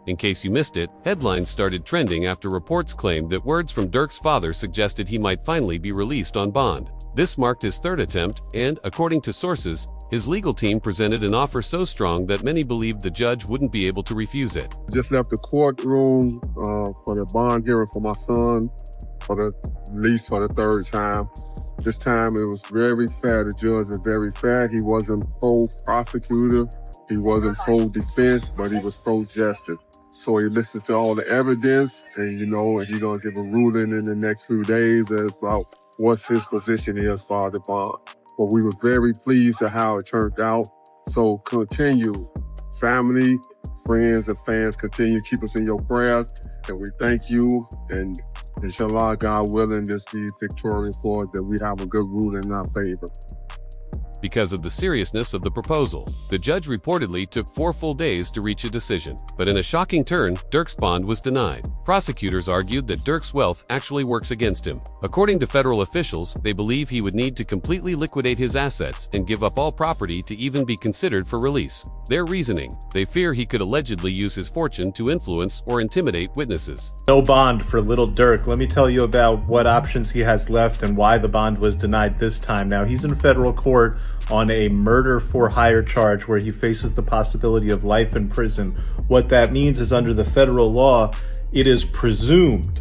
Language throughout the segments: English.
In case you missed it, headlines started trending after reports claimed that words from Durk's father suggested he might finally be released on bond. This marked his third attempt, and, according to sources, his legal team presented an offer so strong that many believed the judge wouldn't be able to refuse it. Just left the courtroom for the bond hearing for my son at least for the third time. This time it was very fair. The judge was very fair. He wasn't pro-prosecutor. He wasn't pro-defense, but he was pro-justice. So he listened to all the evidence and, he's going to give a ruling in the next few days about what his position is for the bond. But we were very pleased at how it turned out. So continue. Family, friends, and fans, continue to keep us in your prayers. And we thank you. And inshallah, God willing, this be victorious for it, that we have a good ruling in our favor. Because of the seriousness of the proposal, the judge reportedly took 4 full days to reach a decision. But in a shocking turn, Durk's bond was denied. Prosecutors argued that Durk's wealth actually works against him. According to federal officials, they believe he would need to completely liquidate his assets and give up all property to even be considered for release. Their reasoning: they fear he could allegedly use his fortune to influence or intimidate witnesses. No bond for Lil Durk. Let me tell you about what options he has left and why the bond was denied this time. Now, he's in federal court on a murder for hire charge where he faces the possibility of life in prison. What that means is, under the federal law, it is presumed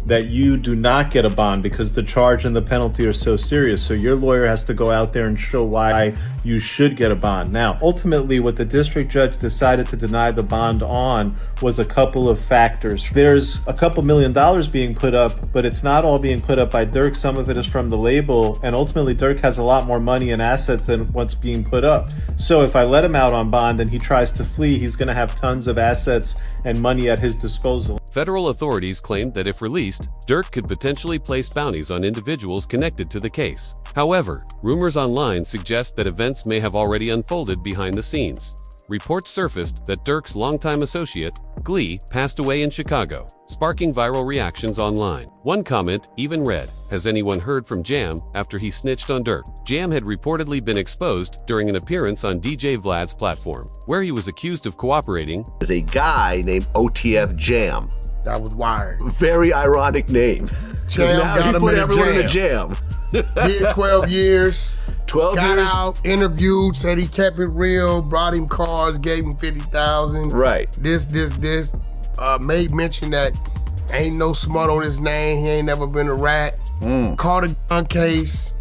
that you do not get a bond because the charge and the penalty are so serious. So your lawyer has to go out there and show why you should get a bond. Now, ultimately, what the district judge decided to deny the bond on was a couple of factors. There's a couple $1 million being put up, but it's not all being put up by Durk. Some of it is from the label, and ultimately Durk has a lot more money and assets than what's being put up. So if I let him out on bond and he tries to flee, he's going to have tons of assets and money at his disposal. Federal authorities claimed that if released, Durk could potentially place bounties on individuals connected to the case. However, rumors online suggest that events may have already unfolded behind the scenes. Reports surfaced that Durk's longtime associate, Glee, passed away in Chicago, sparking viral reactions online. One comment even read, "Has anyone heard from Jam?" after he snitched on Durk. Jam had reportedly been exposed during an appearance on DJ Vlad's platform, where he was accused of cooperating. There's a guy named OTF Jam. That was wired. Very ironic name. Jam now got he him put in a everyone in a jam. Did 12 years. 12 got years. out, interviewed, said he kept it real, brought him cars, gave him 50,000. Right. This. Made mention that ain't no smut on his name. He ain't never been a rat. Caught a gun case,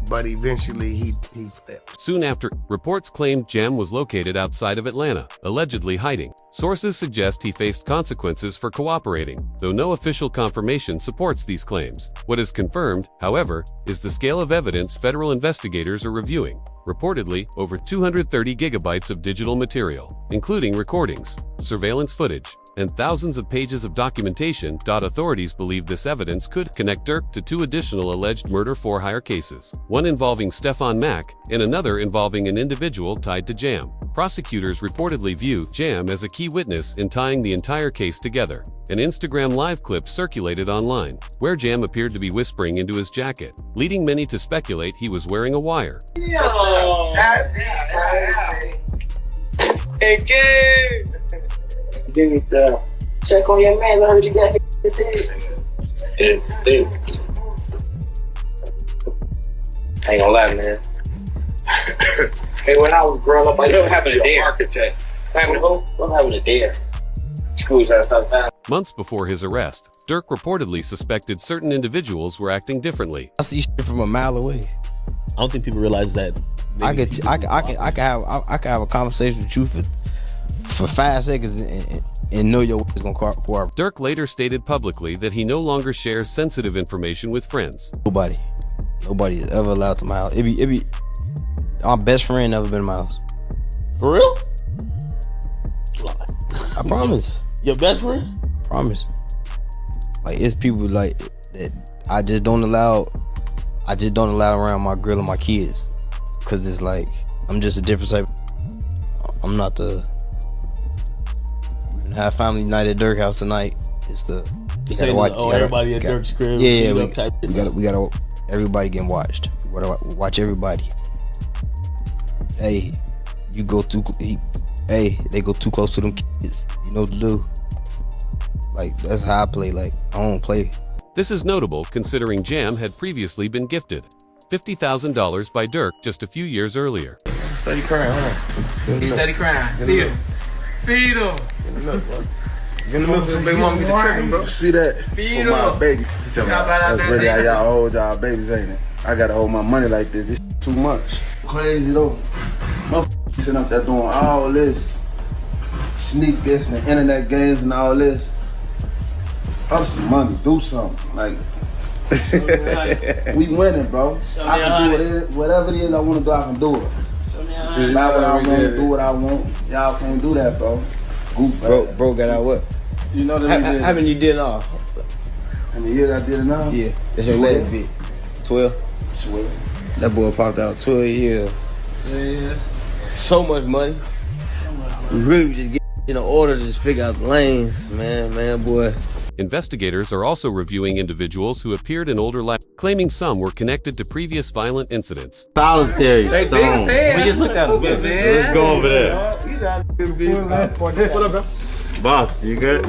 but eventually he flipped. Soon after, reports claimed Jam was located outside of Atlanta, allegedly hiding. Sources suggest he faced consequences for cooperating, though no official confirmation supports these claims. What is confirmed, however, is the scale of evidence federal investigators are reviewing. Reportedly, over 230 gigabytes of digital material, including recordings, surveillance footage, and thousands of pages of documentation. Authorities believe this evidence could connect Durk to 2 additional alleged murder for hire cases, one involving Stefan Mack and another involving an individual tied to Jam. Prosecutors reportedly view Jam as a key witness in tying the entire case together. An Instagram live clip circulated online, where Jam appeared to be whispering into his jacket, leading many to speculate he was wearing a wire. Hey, kid! Check on your man. I heard you got his head. I ain't gonna lie, man. Hey, when I was growing up, I don't have a dare. Architect. Having who? I'm having a dare. School's out of time. Months before his arrest, Durk reportedly suspected certain individuals were acting differently. I see shit from a mile away. I don't think people realize that. I can have a conversation with you for 5 seconds and know your is gonna cooperate. Durk later stated publicly that he no longer shares sensitive information with friends. Nobody is ever allowed to my house. It be my best friend never been in my house. For real? I promise. Your best friend? I promise. Like, it's people like that I just don't allow around my girl and my kids, cause it's like I'm just a different type. I'm not the. We're gonna have family night at Durk house tonight. It's the. You gotta watch. Everybody at Durk's crib. Yeah, we gotta. Everybody getting watched. We gotta watch everybody. Hey, you go too. Hey, they go too close to them kids. You know what to do. Like, that's how I play. Like, I don't play. This is notable considering Jam had previously been gifted $50,000 by Durk just a few years earlier. Steady crying, huh? He steady crying. Feed him. Feed him. Get in the milk, bro. Get in the milk so baby mama get the tripping, bro. See that? Feed For my him. baby. That's really how y'all hold y'all babies, ain't it? I gotta hold my money like this. It's too much. Crazy though. Motherfuckers sitting up there doing all this. Sneak this and the internet games and all this. Up some money, do something. Like, we winning, bro. I can do it. Whatever it is I want to do, I can do it. Not what I want to do what I want. Y'all can't do that, bro. Goof. Bro got out what? You know that we did. How many you did all? How many years I did it now? Yeah. That's your last bit. 12? 12. That boy popped out 12 years. Yeah. So much money. We really just get in order to just figure out the lanes, man, boy. Investigators are also reviewing individuals who appeared in older life, claiming some were connected to previous violent incidents. Solitary stone. We just looked at him. Let's go over there. What up, bro? Boss, you good?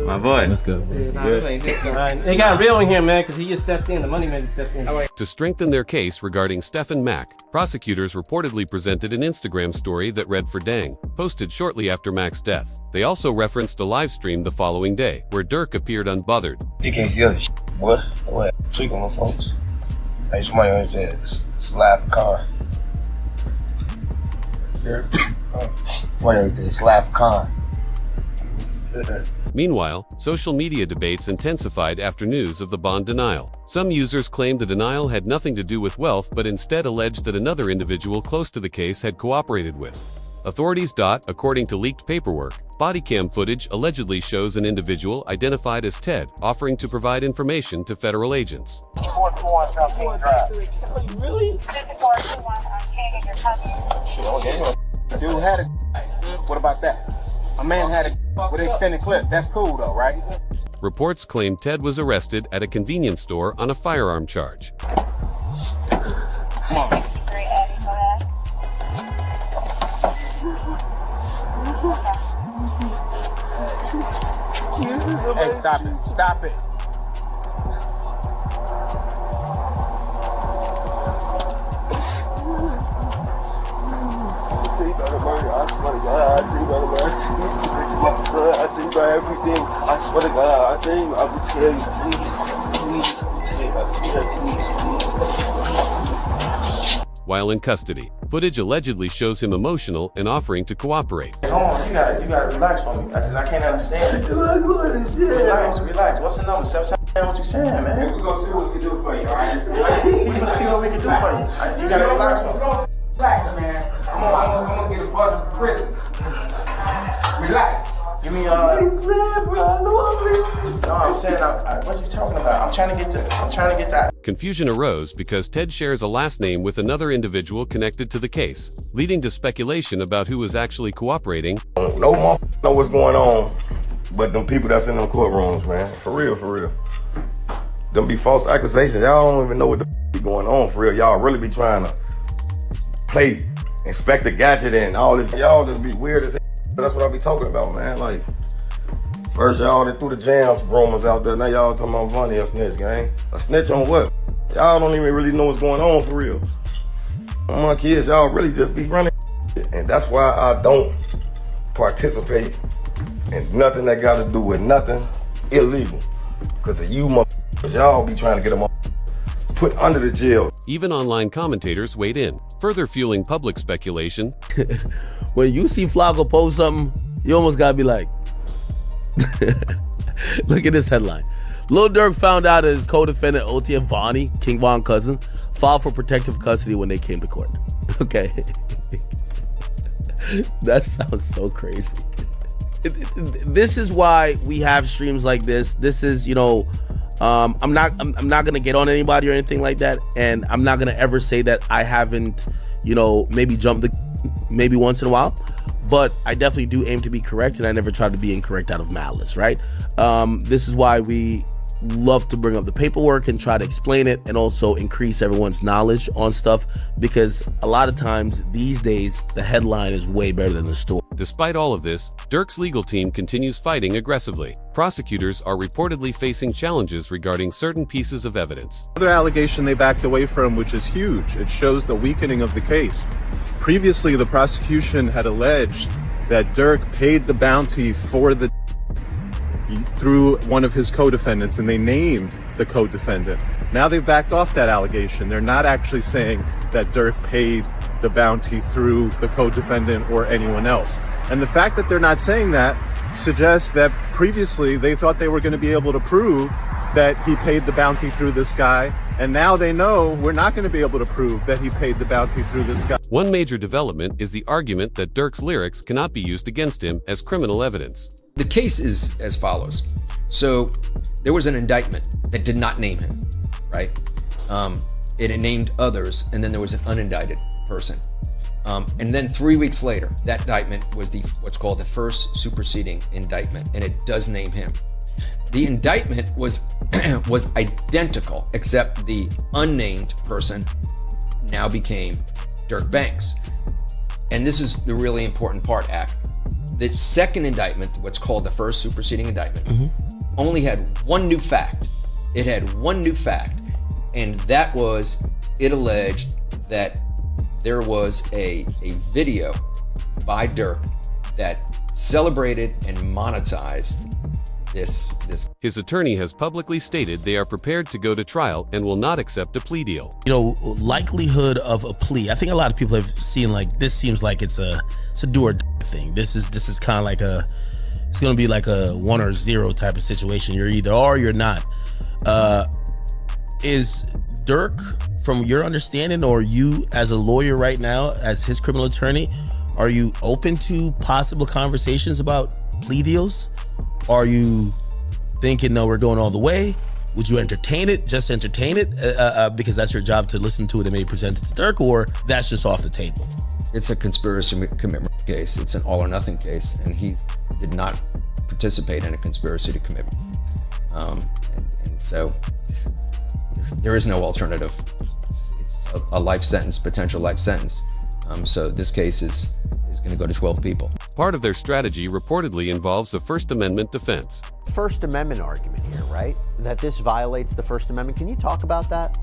My boy. Let's go. They got real in here, man, because he just stepped in. The money man just stepped in. To strengthen their case regarding Stephen Mack, prosecutors reportedly presented an Instagram story that read for Dang, posted shortly after Mack's death. They also referenced a live stream the following day, where Durk appeared unbothered. You can't see other shit, boy. What? Tweaking on folks. Hey, somebody always said, slap a car. Somebody always said, slap a car. Meanwhile, social media debates intensified after news of the bond denial. Some users claimed the denial had nothing to do with wealth but instead alleged that another individual close to the case had cooperated with authorities. According to leaked paperwork, body cam footage allegedly shows an individual identified as Ted offering to provide information to federal agents. Really? Dude had a. What about that? A man had a with an extended clip. That's cool though, right? Reports claim Ted was arrested at a convenience store on a firearm charge. Come on. Hey, stop it. Stop it. While in custody, footage allegedly shows him emotional and offering to cooperate. Hold on, you gotta relax for me, because I can't understand it. Relax. What's the number? 7 what you saying, man? We're gonna see what we can do for you, alright? We're gonna see what we can do for you. You gotta relax for me. Relax, man. I'm gonna get a bus from prison. Relax. Give me no, I'm saying, what you talking about? I'm trying to get that. Confusion arose because Ted shares a last name with another individual connected to the case, leading to speculation about who was actually cooperating. No motherfucker know what's going on, but them people that's in them courtrooms, man. For real. Them be false accusations. Y'all don't even know what the be going on for real. Y'all really be trying to play Inspector Gadget and all this. Y'all just be weird as hell. That's what I be talking about, man. Like, first y'all that threw the jams rumors out there. Now y'all talking about Vonnie a snitch, gang. A snitch on what? Y'all don't even really know what's going on for real. My kids, y'all really just be running. And that's why I don't participate in nothing that got to do with nothing illegal. Because of you motherfuckers, y'all be trying to get them put under the jail. Even online commentators weighed in, further fueling public speculation. When you see Flacco post something, you almost gotta be like, look at this headline. Lil Durk found out his co-defendant OTF Vonnie, King Von cousin, filed for protective custody when they came to court. Okay. That sounds so crazy. This is why we have streams like this. This is, I'm not gonna get on anybody or anything like that, and I'm not gonna ever say that I haven't, maybe jumped maybe once in a while, but I definitely do aim to be correct, and I never try to be incorrect out of malice, right? This is why we love to bring up the paperwork and try to explain it and also increase everyone's knowledge on stuff, because a lot of times these days the headline is way better than the story. Despite all of this, Durk's legal team continues fighting aggressively. Prosecutors are reportedly facing challenges regarding certain pieces of evidence. Another allegation they backed away from, which is huge. It shows the weakening of the case. Previously, the prosecution had alleged that Durk paid the bounty for the through one of his co-defendants, and they named the co-defendant. Now they've backed off that allegation. They're not actually saying that Durk paid the bounty through the co-defendant or anyone else. And the fact that they're not saying that suggests that previously they thought they were going to be able to prove that he paid the bounty through this guy, and now they know we're not going to be able to prove that he paid the bounty through this guy. One major development is the argument that Durk's lyrics cannot be used against him as criminal evidence. The case is as follows. So there was an indictment that did not name him, right? It named others, and then there was an unindicted person. And then 3 weeks later, that indictment was what's called the first superseding indictment, and it does name him. The indictment was identical, except the unnamed person now became Durk Banks. And this is the really important part, Act. The second indictment, what's called the first superseding indictment, only had one new fact. It had one new fact, and that was it alleged that there was a video by Durk that celebrated and monetized this. His attorney has publicly stated they are prepared to go to trial and will not accept a plea deal. You know, likelihood of a plea. I think a lot of people have seen like this seems like it's a do or die thing. This is kind of like it's going to be like a 1 or 0 type of situation. You're either are or you're not. Is Durk, from your understanding, or you as a lawyer right now, as his criminal attorney, are you open to possible conversations about plea deals? Are you thinking, no, we're going all the way? Would you entertain it, just entertain it, because that's your job to listen to it and maybe present it to Durk, or that's just off the table? It's a conspiracy commitment case. It's an all or nothing case, and he did not participate in a conspiracy to commitment. And so there is no alternative. It's a life sentence, potential life sentence. So this case is going to go to 12 people. Part of their strategy reportedly involves a First Amendment defense. First Amendment argument here, right? That this violates the First Amendment. Can you talk about that?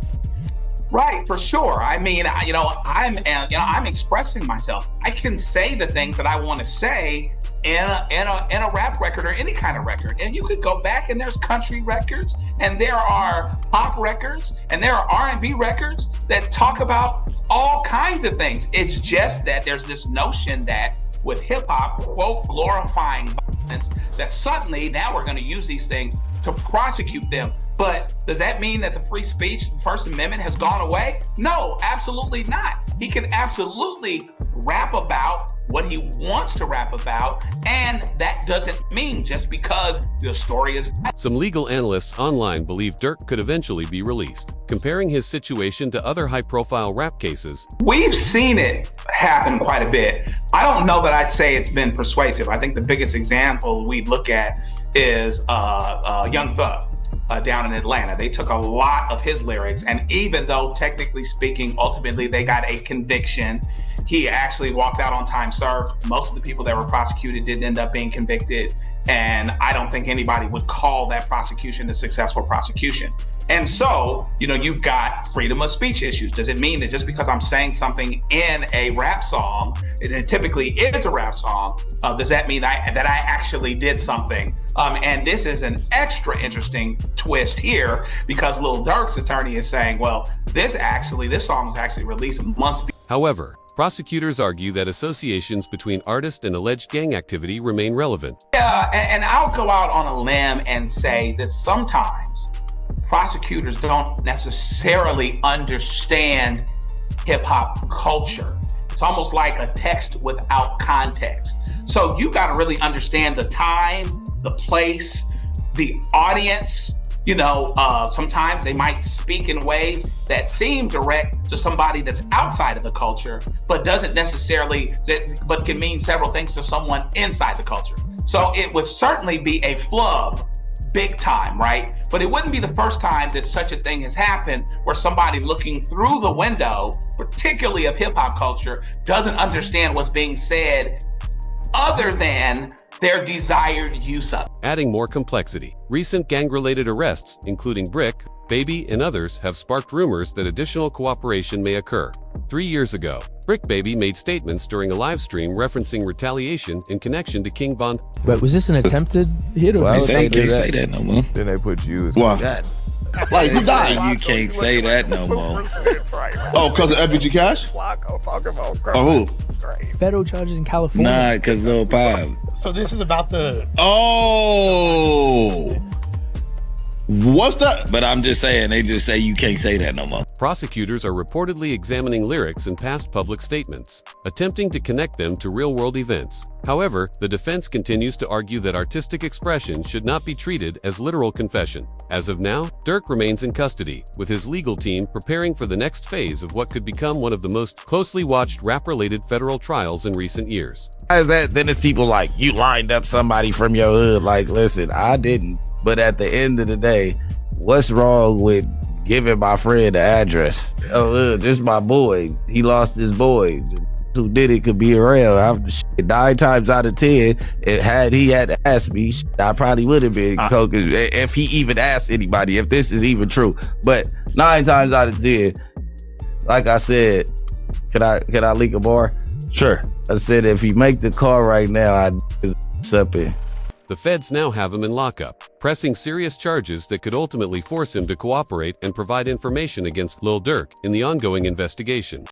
Right, for sure. I mean, I'm expressing myself. I can say the things that I want to say in a rap record or any kind of record. And you could go back and there's country records and there are pop records and there are R&B records that talk about all kinds of things. It's just that there's this notion that with hip hop, quote, glorifying violence, that suddenly now we're going to use these things to prosecute them. But does that mean that the free speech, First Amendment has gone away? No, absolutely not. He can absolutely rap about what he wants to rap about, and that doesn't mean just because the story is... Some legal analysts online believe Durk could eventually be released. Comparing his situation to other high-profile rap cases, we've seen it happen quite a bit. I don't know that I'd say it's been persuasive. I think the biggest example we'd look at is Young Thug. Down in Atlanta. They took a lot of his lyrics, and even though technically speaking, ultimately they got a conviction, he actually walked out on time served. Most of the people that were prosecuted didn't end up being convicted, and I don't think anybody would call that prosecution a successful prosecution. And so, you've got freedom of speech issues. Does it mean that just because I'm saying something in a rap song, and it typically is a rap song, does that mean that I actually did something? And this is an extra interesting twist here because Lil Durk's attorney is saying, well, this song was actually released months before. However, prosecutors argue that associations between artist and alleged gang activity remain relevant. Yeah, and I'll go out on a limb and say that sometimes prosecutors don't necessarily understand hip-hop culture. It's almost like a text without context. So you got to really understand the time, the place, the audience. Sometimes they might speak in ways that seem direct to somebody that's outside of the culture, but doesn't necessarily, but can mean several things to someone inside the culture. So it would certainly be a flub big time, right? But it wouldn't be the first time that such a thing has happened where somebody looking through the window, particularly of hip hop culture, doesn't understand what's being said other than their desired use of it. Adding more complexity. Recent gang-related arrests, including Brick, Baby, and others, have sparked rumors that additional cooperation may occur. 3 years ago, Brick Baby made statements during a live stream referencing retaliation in connection to King Von. But was this an attempted hit or? Well, was they can't say that no more. Then they put you as Why? Like, who died? You can't say that no more. Oh, because of FBG Cash? Oh, who? Federal charges in California. Nah, because Lil Pop. So this is about the. Oh. What's that? But I'm just saying, they just say you can't say that no more. Prosecutors are reportedly examining lyrics in past public statements, attempting to connect them to real-world events. However, the defense continues to argue that artistic expression should not be treated as literal confession. As of now, Durk remains in custody, with his legal team preparing for the next phase of what could become one of the most closely watched rap-related federal trials in recent years. Then it's people like, you lined up somebody from your hood. Like, listen, I didn't. But at the end of the day, what's wrong with giving my friend the address? Oh, this is my boy. He lost his boy. Who did it could be around. 9 times out of 10, had he had to ask me, I probably would have been coke if he even asked anybody, if this is even true. But 9 times out of 10, like I said, can I leak a bar? Sure. I said if he make the call right now, I'd up it. The feds now have him in lockup, pressing serious charges that could ultimately force him to cooperate and provide information against Lil Durk in the ongoing investigation.